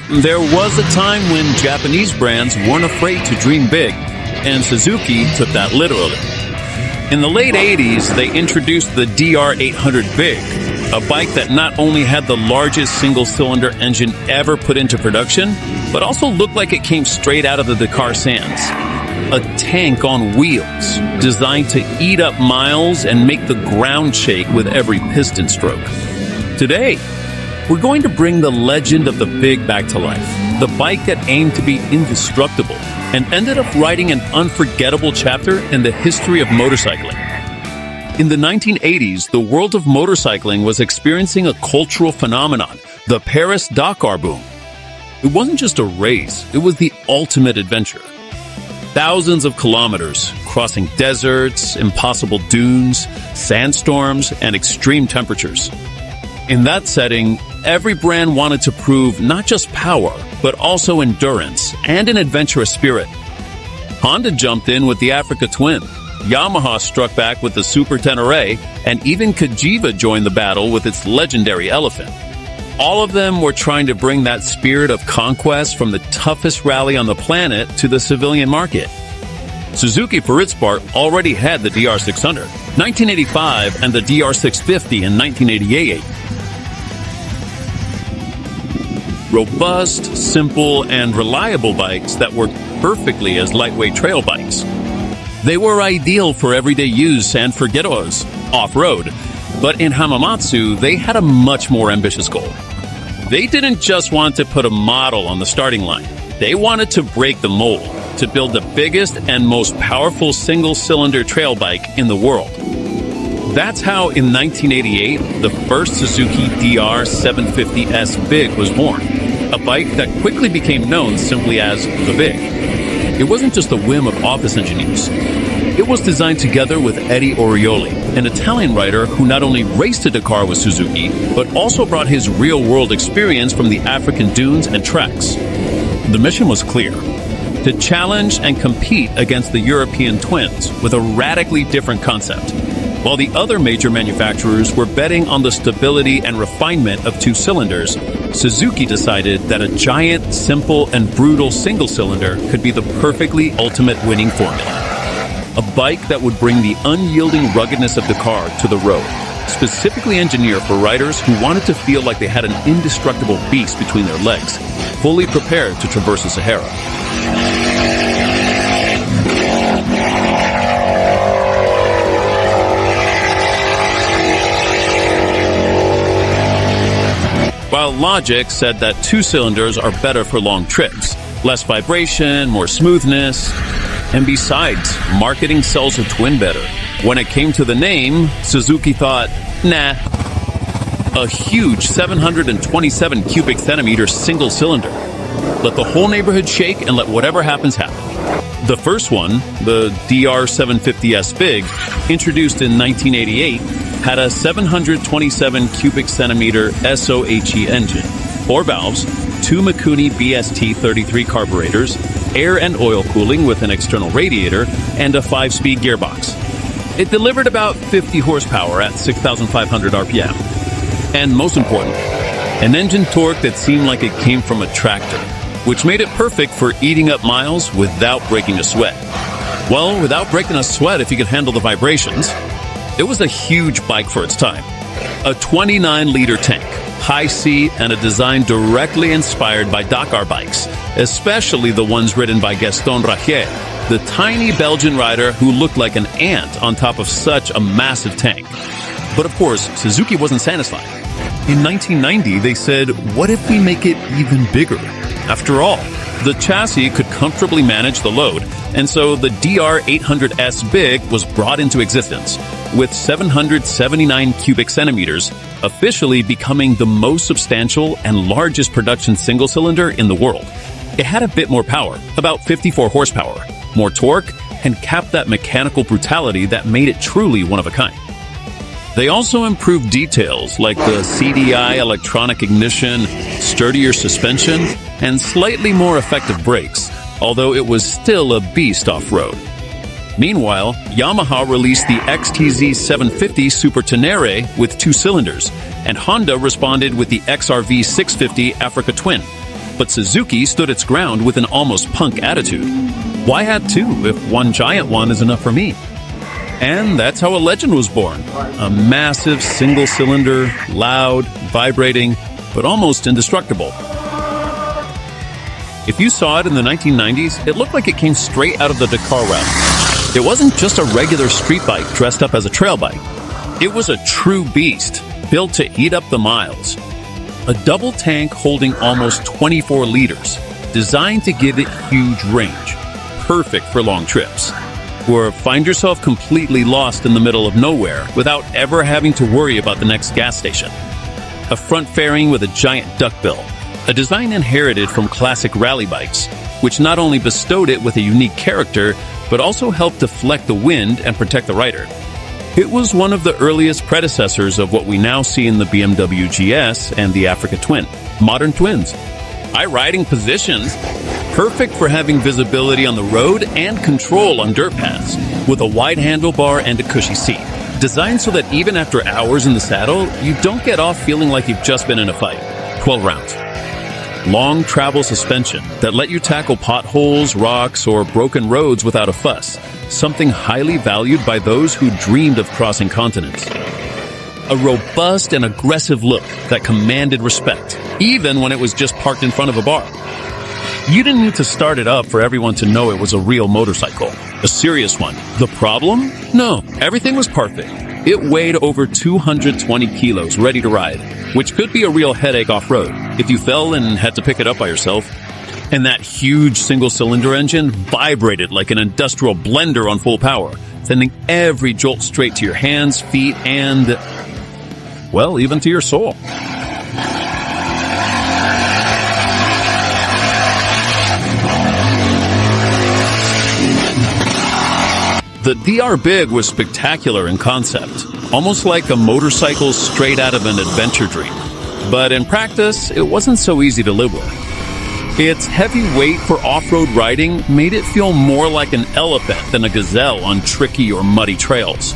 there was a time when Japanese brands weren't afraid to dream big, and Suzuki took that literally. In the late 80s, they introduced the DR800 Big, a bike that not only had the largest single-cylinder engine ever put into production, but also looked like it came straight out of the Dakar sands. A tank on wheels, designed to eat up miles and make the ground shake with every piston stroke. Today, we're going to bring the legend of the Big back to life, the bike that aimed to be indestructible and ended up writing an unforgettable chapter in the history of motorcycling. In the 1980s, the world of motorcycling was experiencing a cultural phenomenon, the Paris-Dakar boom. It wasn't just a race, it was the ultimate adventure. Thousands of kilometers, crossing deserts, impossible dunes, sandstorms, and extreme temperatures. In that setting, every brand wanted to prove not just power, but also endurance and an adventurous spirit. Honda jumped in with the Africa Twin, Yamaha struck back with the Super Tenere, and even Cagiva joined the battle with its legendary Elephant. All of them were trying to bring that spirit of conquest from the toughest rally on the planet to the civilian market. Suzuki, for its part, already had the DR600, 1985, and the DR650 in 1988. Robust, simple, and reliable bikes that worked perfectly as lightweight trail bikes. They were ideal for everyday use and for ghettos, off-road. But in Hamamatsu, they had a much more ambitious goal. They didn't just want to put a model on the starting line. They wanted to break the mold, to build the biggest and most powerful single-cylinder trail bike in the world. That's how, in 1988, the first Suzuki DR750 Big was born, a bike that quickly became known simply as the Big. It wasn't just the whim of office engineers. It was designed together with Eddie Orioli, an Italian rider who not only raced to Dakar with Suzuki, but also brought his real-world experience from the African dunes and treks. The mission was clear: to challenge and compete against the European twins with a radically different concept. While the other major manufacturers were betting on the stability and refinement of two cylinders, Suzuki decided that a giant, simple, and brutal single-cylinder could be the perfectly ultimate winning formula. A bike that would bring the unyielding ruggedness of Dakar to the road, specifically engineered for riders who wanted to feel like they had an indestructible beast between their legs, fully prepared to traverse the Sahara. While logic said that two cylinders are better for long trips, less vibration, more smoothness, and besides, marketing sells a twin better. When it came to the name, Suzuki thought, nah. A huge 727 cubic centimeter single cylinder. Let the whole neighborhood shake and let whatever happens happen. The first one, the DR750 Big, introduced in 1988, had a 727 cubic centimeter SOHE engine, 4 valves, 2 Mikuni BST-33 carburetors, air and oil cooling with an external radiator, and a 5-speed gearbox. It delivered about 50 horsepower at 6,500 RPM. And most important, an engine torque that seemed like it came from a tractor, which made it perfect for eating up miles without breaking a sweat. Well, without breaking a sweat if you could handle the vibrations. It was a huge bike for its time. A 29-liter tank, high seat, and a design directly inspired by Dakar bikes, especially the ones ridden by Gaston Rachier, the tiny Belgian rider who looked like an ant on top of such a massive tank. But of course, Suzuki wasn't satisfied. In 1990, they said, what if we make it even bigger? After all, the chassis could comfortably manage the load, and so the DR800 Big was brought into existence, with 779 cubic centimeters, officially becoming the most substantial and largest production single-cylinder in the world. It had a bit more power, about 54 horsepower, more torque, and capped that mechanical brutality that made it truly one of a kind. They also improved details like the CDI electronic ignition, sturdier suspension, and slightly more effective brakes, although it was still a beast off-road. Meanwhile, Yamaha released the XTZ 750 Super Tenere with 2 cylinders, and Honda responded with the XRV 650 Africa Twin. But Suzuki stood its ground with an almost punk attitude. Why add two if one giant one is enough for me? And that's how a legend was born. A massive single-cylinder, loud, vibrating, but almost indestructible. If you saw it in the 1990s, it looked like it came straight out of the Dakar Rally. It wasn't just a regular street bike dressed up as a trail bike. It was a true beast, built to eat up the miles. A double tank holding almost 24 liters, designed to give it huge range, perfect for long trips. Or find yourself completely lost in the middle of nowhere without ever having to worry about the next gas station. A front fairing with a giant duckbill, a design inherited from classic rally bikes, which not only bestowed it with a unique character, but also helped deflect the wind and protect the rider. It was one of the earliest predecessors of what we now see in the BMW GS and the Africa Twin, modern twins. High riding positions, perfect for having visibility on the road and control on dirt paths, with a wide handlebar and a cushy seat. Designed so that even after hours in the saddle, you don't get off feeling like you've just been in a fight. 12 rounds. Long travel suspension that let you tackle potholes, rocks, or broken roads without a fuss. Something highly valued by those who dreamed of crossing continents. A robust and aggressive look that commanded respect, even when it was just parked in front of a bar. You didn't need to start it up for everyone to know it was a real motorcycle, a serious one. The problem? No, everything was perfect. It weighed over 220 kilos ready to ride, which could be a real headache off-road if you fell and had to pick it up by yourself. And that huge single-cylinder engine vibrated like an industrial blender on full power, sending every jolt straight to your hands, feet, and, well, even to your soul. The DR Big was spectacular in concept, almost like a motorcycle straight out of an adventure dream. But in practice, it wasn't so easy to live with. Its heavy weight for off-road riding made it feel more like an elephant than a gazelle on tricky or muddy trails.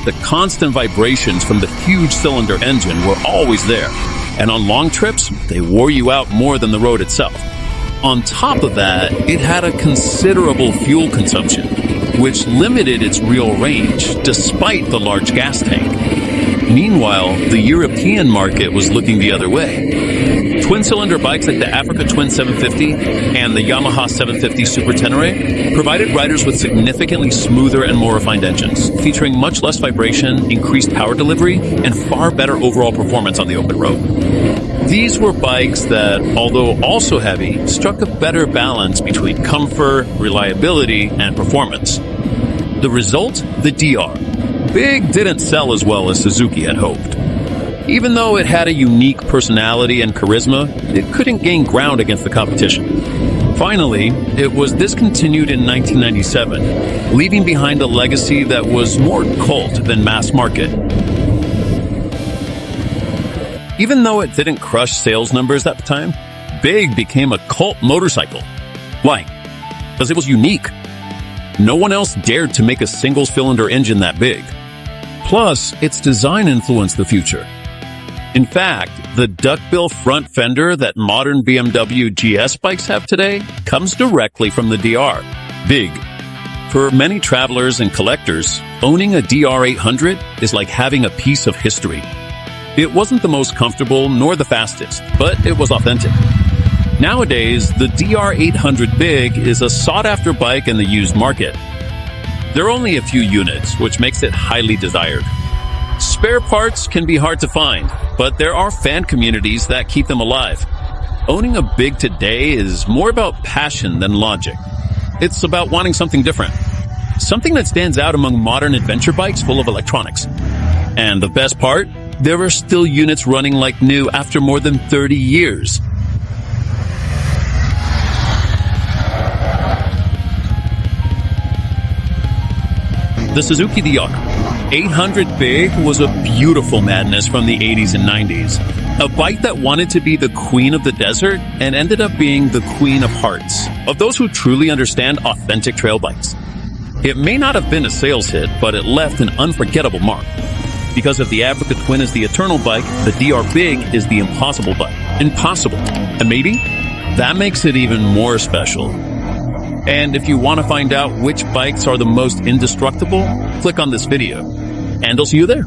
The constant vibrations from the huge cylinder engine were always there, and on long trips, they wore you out more than the road itself. On top of that, it had a considerable fuel consumption, which limited its real range despite the large gas tank. Meanwhile, the European market was looking the other way. Twin-cylinder bikes like the Africa Twin 750 and the Yamaha 750 Super Tenere provided riders with significantly smoother and more refined engines, featuring much less vibration, increased power delivery, and far better overall performance on the open road. These were bikes that, although also heavy, struck a better balance between comfort, reliability, and performance. The result? The DR. Big didn't sell as well as Suzuki had hoped. Even though it had a unique personality and charisma, it couldn't gain ground against the competition. Finally, it was discontinued in 1997, leaving behind a legacy that was more cult than mass market. Even though it didn't crush sales numbers at the time, Big became a cult motorcycle. Why? Because it was unique. No one else dared to make a single-cylinder engine that big. Plus, its design influenced the future. In fact, the duckbill front fender that modern BMW GS bikes have today comes directly from the DR, Big. For many travelers and collectors, owning a DR800 is like having a piece of history. It wasn't the most comfortable nor the fastest, but it was authentic. Nowadays, the DR800 Big is a sought-after bike in the used market. There are only a few units, which makes it highly desired. Spare parts can be hard to find, but there are fan communities that keep them alive. Owning a Big today is more about passion than logic. It's about wanting something different. Something that stands out among modern adventure bikes full of electronics. And the best part? There are still units running like new after more than 30 years. The Suzuki DR800 Big was a beautiful madness from the 80s and 90s. A bike that wanted to be the queen of the desert and ended up being the queen of hearts, of those who truly understand authentic trail bikes. It may not have been a sales hit, but it left an unforgettable mark. Because if the Africa Twin is the eternal bike, the DR Big is the impossible bike. Impossible. And maybe That makes it even more special. And if you want to find out which bikes are the most indestructible, click on this video, and I'll see you there.